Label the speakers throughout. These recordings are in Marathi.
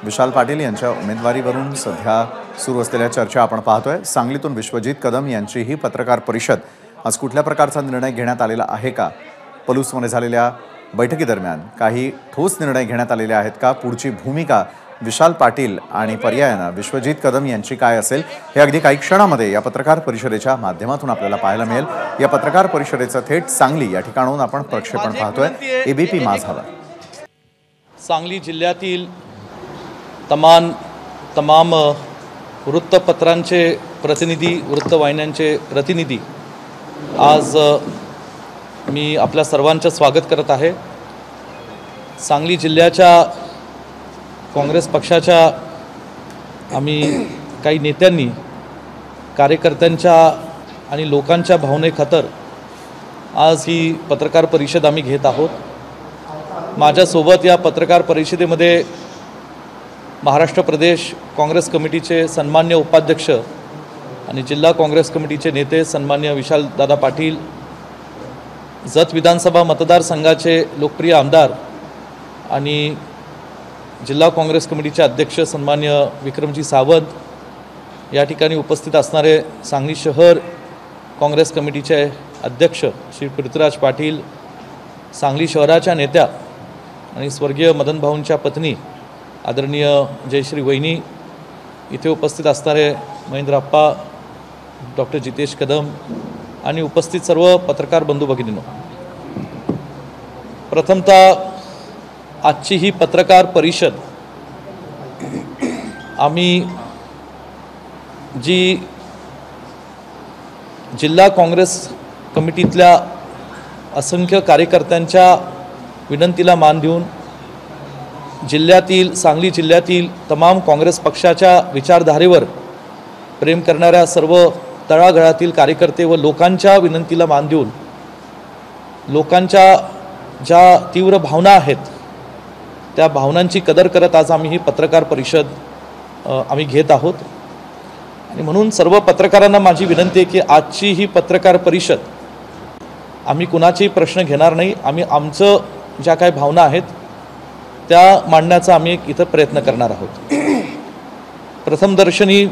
Speaker 1: विशाल पाटील यांच्या उमेदवारीवरून सध्या सुरू असलेल्या चर्चा आपण पाहतोय। सांगलीतून विश्वजित कदम यांची ही पत्रकार परिषद आज कुठल्या प्रकारचा निर्णय घेण्यात आलेला आहे का? पलूसमध्ये झालेल्या बैठकीदरम्यान काही ठोस निर्णय घेण्यात आलेले आहेत का? पुढची भूमिका विशाल पाटील आणि पर्यायाने विश्वजित कदम यांची काय असेल हे अगदी काही क्षणामध्ये या पत्रकार परिषदेच्या माध्यमातून आपल्याला पाहायला मिळेल। या पत्रकार परिषदेचं थेट सांगली या ठिकाणाहून आपण प्रक्षेपण पाहतोय। एबीपी माझा
Speaker 2: सांगली जिल्ह्यातील तमाम वृत्तपत्रांचे प्रतिनिधी, वृत्तवाहिन्यांचे प्रतिनिधी आज मी आपल्या सर्वांचं स्वागत करत आहे। सांगली जिल्ह्याच्या काँग्रेस पक्षाच्या आम्ही काही नेत्यांनी कार्यकर्त्यांच्या आणि लोकांच्या भावनेखातर आज ही पत्रकार परिषद आम्ही घेत आहोत। माझ्यासोबत या पत्रकार परिषदेमध्ये महाराष्ट्र प्रदेश काँग्रेस कमिटीचे सन्मान्य उपाध्यक्ष आणि जिल्हा काँग्रेस कमिटीचे नेते सन्मान्य विशालदादा पाटील, जत विधानसभा मतदारसंघाचे लोकप्रिय आमदार आणि जिल्हा काँग्रेस कमिटीचे अध्यक्ष सन्मान्य विक्रमजी सावंत, या ठिकाणी उपस्थित असणारे सांगली शहर काँग्रेस कमिटीचे अध्यक्ष श्री पृथ्वीराज पाटील, सांगली शहराच्या नेत्या आणि स्वर्गीय मदन भाऊंच्या पत्नी आदरणीय जयश्री वहिनी, इथे उपस्थित असणारे महेंद्रप्पा, डॉक्टर जितेश कदम आणि उपस्थित सर्व पत्रकार बंधू भगिनींनो, प्रथमतः आजची ही पत्रकार परिषद आम्ही जी जिल्हा काँग्रेस कमिटीतल्या असंख्य कार्यकर्त्यांच्या विनंतीला मान देऊन सांगली जिल्ह्यातील तमाम काँग्रेस पक्षाच्या विचारधारेवर प्रेम करणाऱ्या सर्व तळागाळातील कार्यकर्ते व लोकांच्या विनंतीला मान देऊन लोकांच्या ज्या तीव्र भावना आहेत त्या भावनांची कदर करत आज आम्ही ही पत्रकार परिषद आम्ही घेत आहोत। आणि म्हणून सर्व पत्रकारांना माझी विनंती आहे की आजची ही पत्रकार परिषद आम्ही कुणाचेही प्रश्न घेणार नाही, आम्ही आमचं ज्या काही भावना आहेत त्या मांडण्याचा आम्ही इथं प्रयत्न करणार आहोत। प्रथमदर्शनी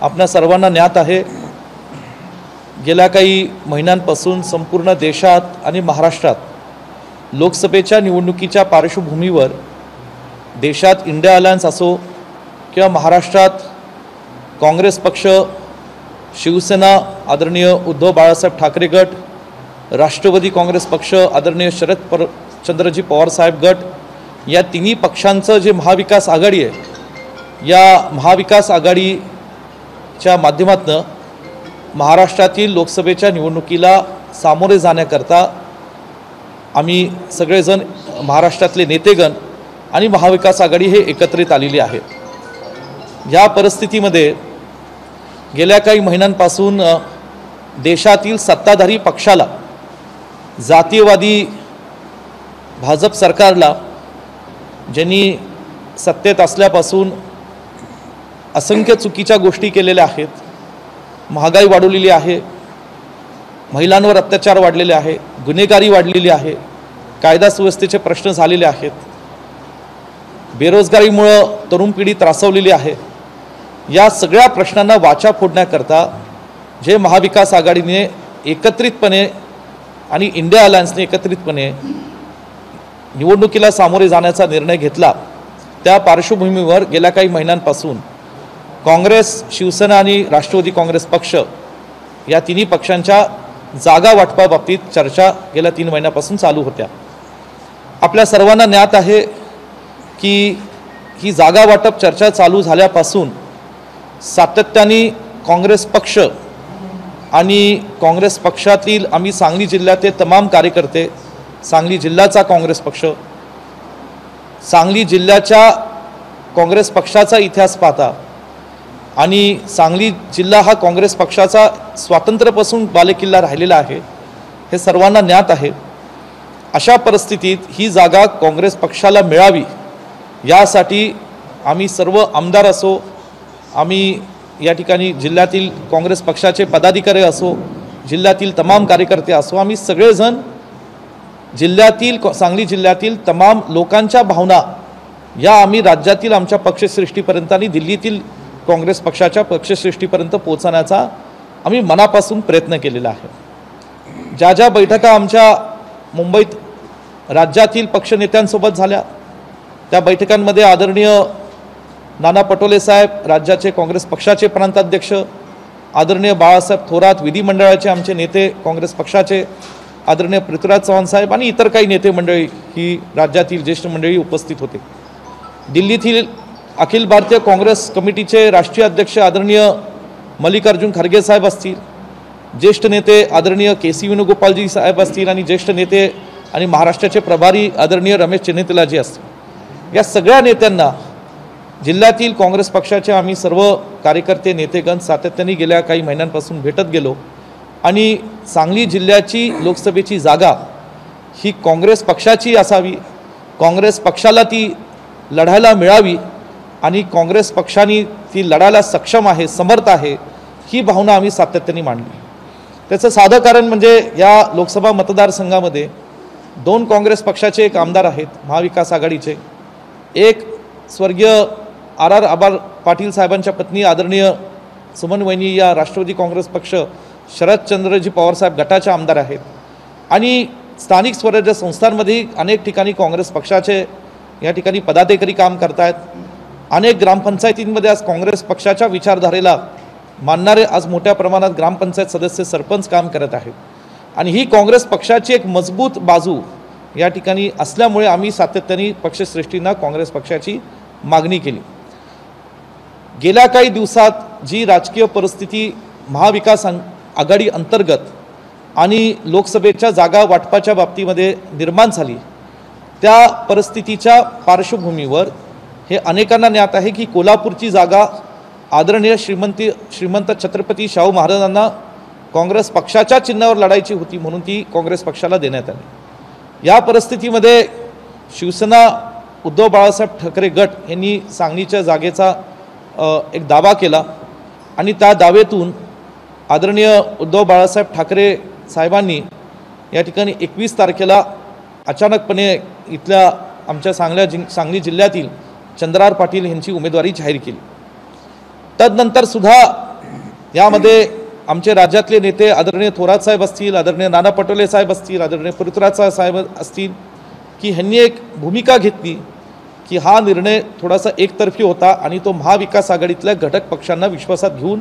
Speaker 2: आपल्या सर्वांना ज्ञात आहे, गेल्या काही महिन्यांपासून संपूर्ण देशात आणि महाराष्ट्रात लोकसभेच्या निवडणुकीच्या पार्श्वभूमीवर देशात इंडिया अलायन्स असो किंवा महाराष्ट्रात काँग्रेस पक्ष, शिवसेना आदरणीय उद्धव बाळासाहेब ठाकरे गट, राष्ट्रवादी काँग्रेस पक्ष आदरणीय शरदचंद्रजी पवार साहेब गट, या तिन्ही पक्षांचं जे महाविकास आघाडी आहे, या महाविकास आघाडीच्या माध्यमातून महाराष्ट्रातील लोकसभेच्या निवडणुकीला सामोरे जाण्याकरता आम्ही सगळेजण महाराष्ट्रातले नेतेगण आणि महाविकास आघाडी हे एकत्रित आलेली आहे। या परिस्थितीमध्ये गेल्या काही महिन्यांपासून देशातील सत्ताधारी पक्षाला, जातीयवादी भाजप सरकारला, ज्यांनी सत्तेत असल्यापासून असंख्य चुकीच्या गोष्टी केलेल्या आहेत, महागाई वाढवलेली आहे, महिलांवर अत्याचार वाढलेले आहे, गुन्हेगारी वाढलेली आहे, कायदा सुव्यवस्थेचे प्रश्न झालेले आहेत, बेरोजगारीमुळे तरुण पिढी त्रासवलेली आहे। या सगळ्या प्रश्नांना वाचा फोडण्याकरता जे महाविकास आघाडीने एकत्रितपणे आणि इंडिया अलायन्सने एकत्रितपणे निवडणुकीला सामोरे जाण्याचा निर्णय घेतला, त्या पार्श्वभूमीवर गेल्या काही महिन्यांपासून काँग्रेस, शिवसेना आणि राष्ट्रवादी काँग्रेस पक्ष या तिन्ही पक्षांच्या जागा वाटपाबाबतीत चर्चा गेल्या 3 महिन्यापासून चालू होत्या। आपल्या सर्वांना ज्ञात आहे की ही जागा वाटप चर्चा चालू झाल्यापासून सातत्याने काँग्रेस पक्ष आणि काँग्रेस पक्षातील आम्ही सांगली जिल्ह्यातील तमाम कार्यकर्ते, सांगली जिल्ह्याचा काँग्रेस पक्ष, सांगली जिल्ह्याच्या काँग्रेस पक्षाचा इतिहास पाहता आणि सांगली जिल्हा हा काँग्रेस पक्षाचा स्वातंत्र्यापासून बालेकिल्ला राहिलेला आहे हे सर्वांना ज्ञात आहे। अशा परिस्थितीत ही जागा काँग्रेस पक्षाला मिळावी यासाठी आम्ही सर्व आमदार असो, आम्ही या ठिकाणी जिल्ह्यातील काँग्रेस पक्षाचे पदाधिकारी असो, जिल्ह्यातील तमाम कार्यकर्ते असो, आम्ही सगळेजण सांगली जिल्ह्यातील तमाम लोकांच्या भावना या आम्ही राज्यातील आमच्या पक्षश्रेष्ठीपर्यंत आणि दिल्लीतील काँग्रेस पक्षाच्या पक्षश्रेष्ठीपर्यंत पोहोचण्याचा आम्ही मनापासून प्रयत्न केलेला आहे। ज्या ज्या बैठका आमच्या मुंबईत राज्यातील पक्षनेत्यांसोबत झाल्या त्या बैठकांमध्ये आदरणीय नाना पटोले साहेब, राज्याचे काँग्रेस पक्षाचे प्रांताध्यक्ष, आदरणीय बाळासाहेब थोरात, विधिमंडळाचे आमचे नेते काँग्रेस पक्षाचे, आदरणीय पृथ्वीराज चव्हाण साहेब आणि इतर काही नेते मंडळी ही राज्यातील ज्येष्ठ मंडळी उपस्थित होते। दिल्लीतील अखिल भारतीय काँग्रेस कमिटीचे राष्ट्रीय अध्यक्ष आदरणीय मल्लिकार्जुन खरगे साहेब असतील, ज्येष्ठ नेते आदरणीय के.सी. वेणुगोपालजी साहेब असतील आणि ज्येष्ठ नेते आणि महाराष्ट्राचे प्रभारी आदरणीय रमेश चन्नीतलाजी असतील, या सगळ्या नेत्यांना जिल्ह्यातील काँग्रेस पक्षाचे आम्ही सर्व कार्यकर्ते नेतेगण सातत्याने गेल्या काही महिन्यांपासून भेटत गेलो आणि सांगली जिल्ह्याची लोकसभेची जागा ही काँग्रेस पक्षाची असावी, काँग्रेस पक्षाला ती लढायला मिळावी आणि काँग्रेस पक्षाने ती लढायला सक्षम आहे, समर्थ आहे, ही भावना आम्ही सातत्याने मांडली। त्याचं साधं कारण म्हणजे या लोकसभा मतदारसंघामध्ये 2 काँग्रेस पक्षाचे एक आमदार आहेत महाविकास आघाडीचे, एक स्वर्गीय आर आबार पाटील साहेबांच्या पत्नी आदरणीय सुमन वहिनी या राष्ट्रवादी काँग्रेस पक्ष शरदचंद्रजी पवारसाहेब गटाचे आमदार आहेत आणि स्थानिक स्वराज्य संस्थांमध्ये अनेक ठिकाणी काँग्रेस पक्षाचे या ठिकाणी पदाधिकारी काम करत आहेत। अनेक ग्रामपंचायतींमध्ये आज काँग्रेस पक्षाच्या विचारधारेला मानणारे आज मोठ्या प्रमाणात ग्रामपंचायत सदस्य सरपंच काम करत आहेत आणि ही काँग्रेस पक्षाची एक मजबूत बाजू या ठिकाणी असल्यामुळे आम्ही सातत्याने पक्षश्रेष्ठींना काँग्रेस पक्षाची मागणी केली। गेल्या काही दिवसात जी राजकीय परिस्थिती महाविकास आघाडी अंतर्गत आणि लोकसभेच्या जागा वाटपाच्या बाबतीमध्ये निर्माण झाली त्या परिस्थितीच्या पार्श्वभूमीवर हे अनेकांना ज्ञात आहे की कोल्हापूरची जागा आदरणीय श्रीमंत छत्रपती शाहू महाराजांना काँग्रेस पक्षाच्या चिन्हावर लढायची होती म्हणून ती काँग्रेस पक्षाला देण्यात आली। या परिस्थितीमध्ये शिवसेना उद्धव बाळासाहेब ठाकरे गट यांनी सांगलीच्या जागेचा एक दावा केला आणि त्या दाव्यातून आदरणीय उद्धव बाळासाहेब ठाकरे साहेबांनी या ठिकाणी 21 तारखेला अचानकपणे इथल्या आमच्या सांगली जिल्ह्यातील चंद्रार पाटील यांची उमेदवारी जाहीर केली। तदनंतर सुद्धा यामध्ये आमचे राज्यातले नेते आदरणीय थोरात साहेब असतील, आदरणीय नाना पटोले साहेब असतील, आदरणीय पृथ्वीराज साहेब असतील की ह्यांनी एक भूमिका घेतली की हा निर्णय थोडासा एकतर्फी होता आणि तो महाविकास आघाडीतल्या घटक पक्षांना विश्वासात घेऊन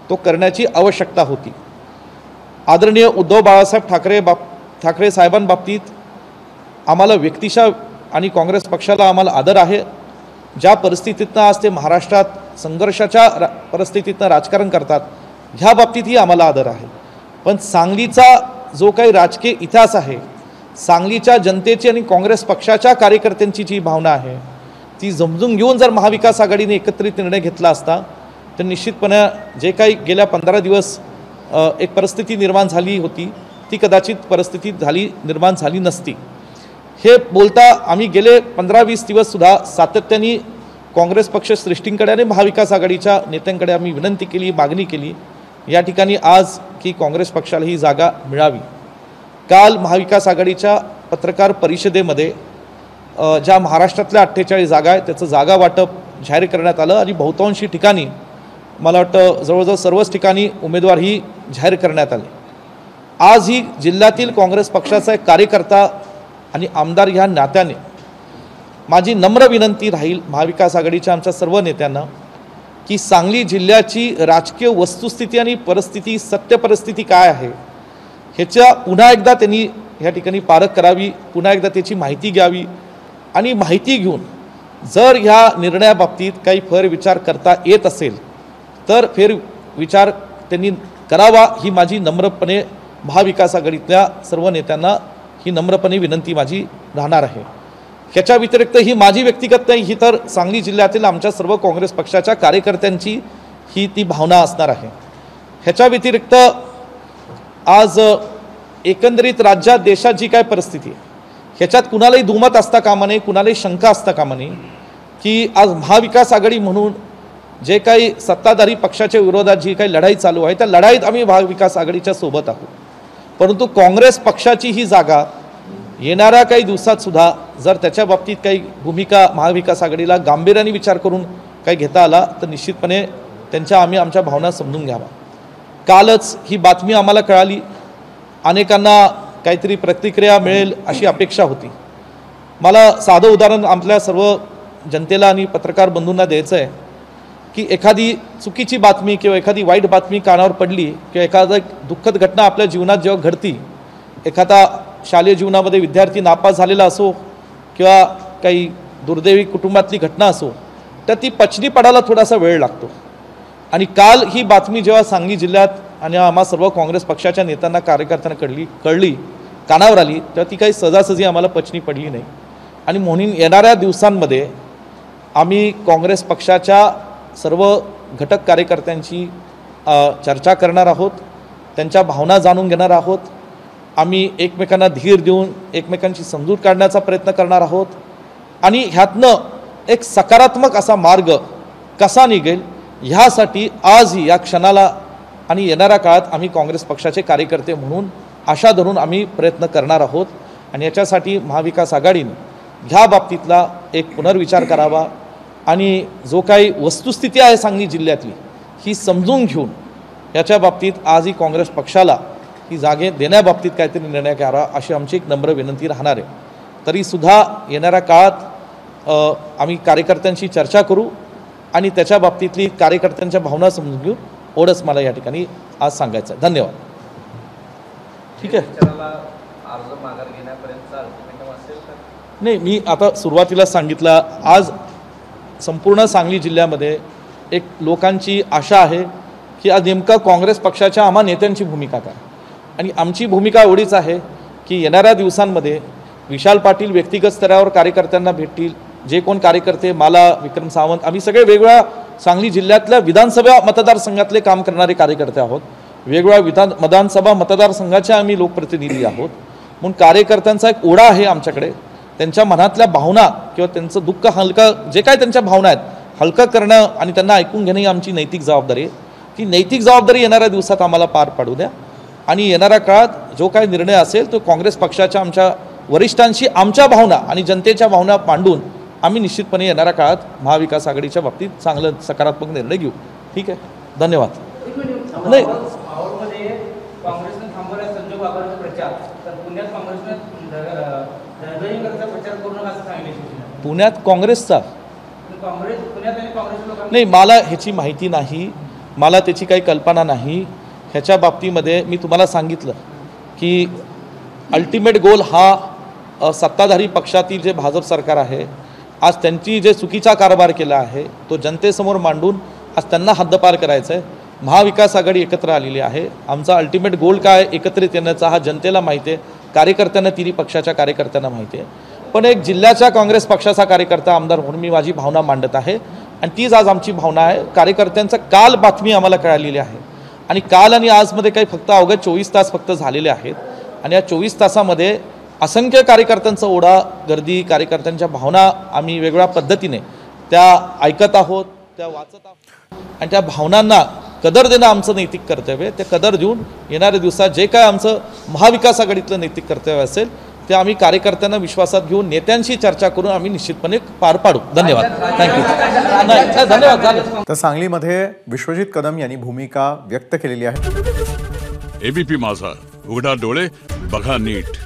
Speaker 2: तो करण्याची आवश्यकता होती। आदरणीय उद्धव बाळासाहेब ठाकरे साहेबांबाबतीत आम्हाला व्यक्तिशः आणि काँग्रेस पक्षाला आम्हाला आदर आहे। ज्या परिस्थितीतनं आज ते महाराष्ट्रात संघर्षाच्या परिस्थितीतनं राजकारण करतात ह्या बाबतीतही आम्हाला आदर आहे, पण सांगलीचा जो काही राजकीय इतिहास आहे, सांगलीच्या जनतेची आणि काँग्रेस पक्षाच्या कार्यकर्त्यांची जी भावना आहे ती समजून घेऊन जर महाविकास आघाडीने एकत्रित निर्णय घेतला असता तर निश्चितपणे जे काही गेल्या 15 दिवस एक परिस्थिती निर्माण झाली होती ती कदाचित परिस्थिती निर्माण झाली नसती। हे बोलता आम्ही गेले 15-20 दिवससुद्धा सातत्याने काँग्रेस पक्ष श्रेष्ठींकडे आणि महाविकास आघाडीच्या नेत्यांकडे आम्ही विनंती केली, मागणी केली या ठिकाणी आज की काँग्रेस पक्षाला ही जागा मिळावी। काल महाविकास आघाडीच्या पत्रकार परिषदेमध्ये ज्या महाराष्ट्रातल्या 48 जागा आहेत त्याचं जागा वाटप जाहीर करण्यात आलं आणि बहुतांशी ठिकाणी मला वाटतं जवळजवळ सर्वच ठिकाणी उमेदवारही जाहीर करण्यात आले। आज ही जिल्ह्यातील काँग्रेस पक्षाचा एक कार्यकर्ता आणि आमदार ह्या नात्याने माझी नम्र विनंती राहील महाविकास आघाडीच्या आमच्या सर्व नेत्यांना की सांगली जिल्ह्याची राजकीय वस्तुस्थिती आणि परिस्थिती, सत्य परिस्थिती काय आहे ह्याच्या पुन्हा एकदा त्यांनी ह्या ठिकाणी पारख करावी, पुन्हा एकदा त्याची माहिती घ्यावी आणि माहिती घेऊन जर ह्या निर्णयाबाबतीत काही फेरविचार करता येत असेल तर फेरविचार त्यांनी करावा ही माझी नम्रपणे महाविकास आघाडीतल्या सर्व नेत्यांना ही नम्रपणे विनंती माझी राहणार आहे। ह्याच्या व्यतिरिक्त ही माझी व्यक्तिगत नाही, ही तर सांगली जिल्ह्यातील आमच्या सर्व काँग्रेस पक्षाच्या कार्यकर्त्यांची ही ती भावना असणार आहे। ह्याच्या व्यतिरिक्त आज एकंदरीत राज्यात देशात जी काय परिस्थिती आहे ह्याच्यात कुणालाही दुमत असता कामा नये, कुणालाही शंका असता कामा नये की आज महाविकास आघाडी म्हणून जे काही सत्ताधारी पक्षाच्या विरोधात जी काही लढाई चालू आहे त्या लढाईत आम्ही महाविकास आघाडीच्या सोबत आहोत, परंतु काँग्रेस पक्षाची ही जागा येणाऱ्या काही दिवसात सुद्धा जर त्याच्या बाबतीत काही भूमिका महाविकास आघाडीला गांभीर्याने विचार करून काही घेता आला तर निश्चितपणे आमच्या भावना समजून घ्यावा. कालच ही बातमी आम्हाला कळाली, अनेकांना काहीतरी प्रतिक्रिया मिळेल अशी अपेक्षा होती. मला साधं उदाहरण आपल्या सर्व जनतेला आणि पत्रकार बंधूंना द्यायचं आहे की एखादी चुकीची बातमी किंवा एखादी वाईट बातमी कानावर पडली किंवा एखादा दुःखद घटना आपल्या जीवनात जेव्हा घडती, एखादा शालेय जीवनामध्ये विद्यार्थी नापास झालेला असो किंवा काही दुर्दैवी कुटुंबातली घटना असो, तर ती पचनी पडायला थोडासा वेळ लागतो. आणि काल ही बातमी जेव्हा सांगली जिल्ह्यात आणि आम्हा सर्व काँग्रेस पक्षाच्या नेत्यांना कार्यकर्त्यांना कळली कानावर आली, तेव्हा ती काही सहजासहजी आम्हाला पचनी पडली नाही. आणि म्हणून येणाऱ्या दिवसांमध्ये आम्ही काँग्रेस पक्षाच्या सर्व घटक कार्यकर्त्यांची चर्चा करणार आहोत, त्यांच्या भावना जाणून घेणार आहोत. आम्ही एकमेकांना धीर देऊन एकमेकांची समजूत काढण्याचा प्रयत्न करणार आहोत आणि ह्यातनं एक सकारात्मक असा मार्ग कसा निघेल ह्यासाठी आजही या क्षणाला आणि येणाऱ्या काळात आम्ही काँग्रेस पक्षाचे कार्यकर्ते म्हणून आशा धरून आम्ही प्रयत्न करणार आहोत. आणि याच्यासाठी महाविकास आघाडीने ह्या बाबतीतला एक पुनर्विचार करावा आणि जो काही वस्तुस्थिती आहे सांगली जिल्ह्यातली ही समजून घेऊन याच्या बाबतीत आजही काँग्रेस पक्षाला ही जागे देण्याबाबतीत काहीतरी निर्णय करावा अशी आमची एक नम्र विनंती राहणार आहे. तरीसुद्धा येणाऱ्या काळात आम्ही कार्यकर्त्यांशी चर्चा करू आणि त्याच्या बाबतीतली कार्यकर्त्यांच्या भावना समजून घेऊ. एवढंच मला या ठिकाणी आज सांगायचं आहे. धन्यवाद. ठीक आहे. नाही, मी आता सुरुवातीला सांगितलं, आज संपूर्ण सांगली जिल्ह्यामध्ये एक लोकांची आशा आहे की आज नेमका काँग्रेस पक्षाच्या आम्हा नेत्यांची भूमिका काय. आणि आमची भूमिका एवढीच आहे की येणाऱ्या दिवसांमध्ये विशाल पाटील व्यक्तिगत स्तरावर कार्यकर्त्यांना भेटतील, जे कोण कार्यकर्ते, मला, विक्रम सावंत, आम्ही सगळे वेगवेगळ्या सांगली जिल्ह्यातल्या विधानसभा मतदारसंघातले काम करणारे कार्यकर्ते आहोत. वेगवेगळ्या विधानसभा मतदारसंघाचे आम्ही लोकप्रतिनिधी आहोत. म्हणून कार्यकर्त्यांचा एक ओढा आहे आमच्याकडे. त्यांच्या मनातल्या भावना किंवा त्यांचं दुःख हलकं, जे काय त्यांच्या भावना आहेत हलकं करणं आणि त्यांना ऐकून घेणं ही आमची नैतिक जबाबदारी आहे. ती नैतिक जबाबदारी येणाऱ्या दिवसात आम्हाला पार पाडू द्या आणि येणाऱ्या काळात जो काही निर्णय असेल तो काँग्रेस पक्षाच्या आमच्या वरिष्ठांशी आमच्या भावना आणि जनतेच्या भावना मांडून आम्ही निश्चितपणे येणाऱ्या काळात महाविकास आघाडीच्या बाबतीत चांगलं सकारात्मक निर्णय घेऊ. ठीक आहे. धन्यवाद. नाही, पुण्यात काँग्रेसचा नाही, मला ह्याची माहिती नाही, मला त्याची काही कल्पना नाही. ह्याच्या बाबतीमध्ये मी तुम्हाला सांगितलं की अल्टिमेट गोल हा सत्ताधारी पक्षातील जे भाजप सरकार आहे, आज त्यांची जे चुकीचा कारभार केला आहे तो जनतेसमोर मांडून आज त्यांना हद्दपार करायचं आहे. महाविकास आघाडी एकत्र आलेली आहे. आमचा अल्टिमेट गोल काय एकत्रित येण्याचा हा जनतेला माहिती आहे, कार्यकर्त्यांना, तिन्ही पक्षाच्या कार्यकर्त्यांना माहिती आहे. पण एक जिल्ह्याच्या काँग्रेस पक्षाचा कार्यकर्ता आमदार म्हणून मी माझी भावना मांडत आहे आणि तीच आज आमची भावना आहे. कार्यकर्त्यांचं काल बातमी आम्हाला कळालेली आहे आणि काल आणि आजमध्ये काही फक्त अवघ्या 24 तास फक्त झालेले आहेत आणि या 24 तासामध्ये असंख्य कार्यकर्त्यांचा ओढा, गर्दी, कार्यकर्त्यांच्या भावना आम्ही वेगवेगळ्या पद्धतीने त्या ऐकत आहोत, त्या वाचत आहोत आणि त्या भावनांना कदर देणं आमचं नैतिक कर्तव्य आहे. ते कदर देऊन येणाऱ्या दिवसात जे काय आमचं महाविकास आघाडीतलं नैतिक कर्तव्य असेल ते आम्ही कार्यकर्त्यांना विश्वासात घेऊन नेत्यांशी चर्चा करून आम्ही निश्चितपणे पार पाडू. धन्यवाद. थँक्यू. धन्यवाद. झालं.
Speaker 1: तर सांगलीमध्ये विश्वजित कदम यांनी भूमिका व्यक्त केलेली आहे.
Speaker 3: एबीपी माझा, उघडा डोळे बघा नीट.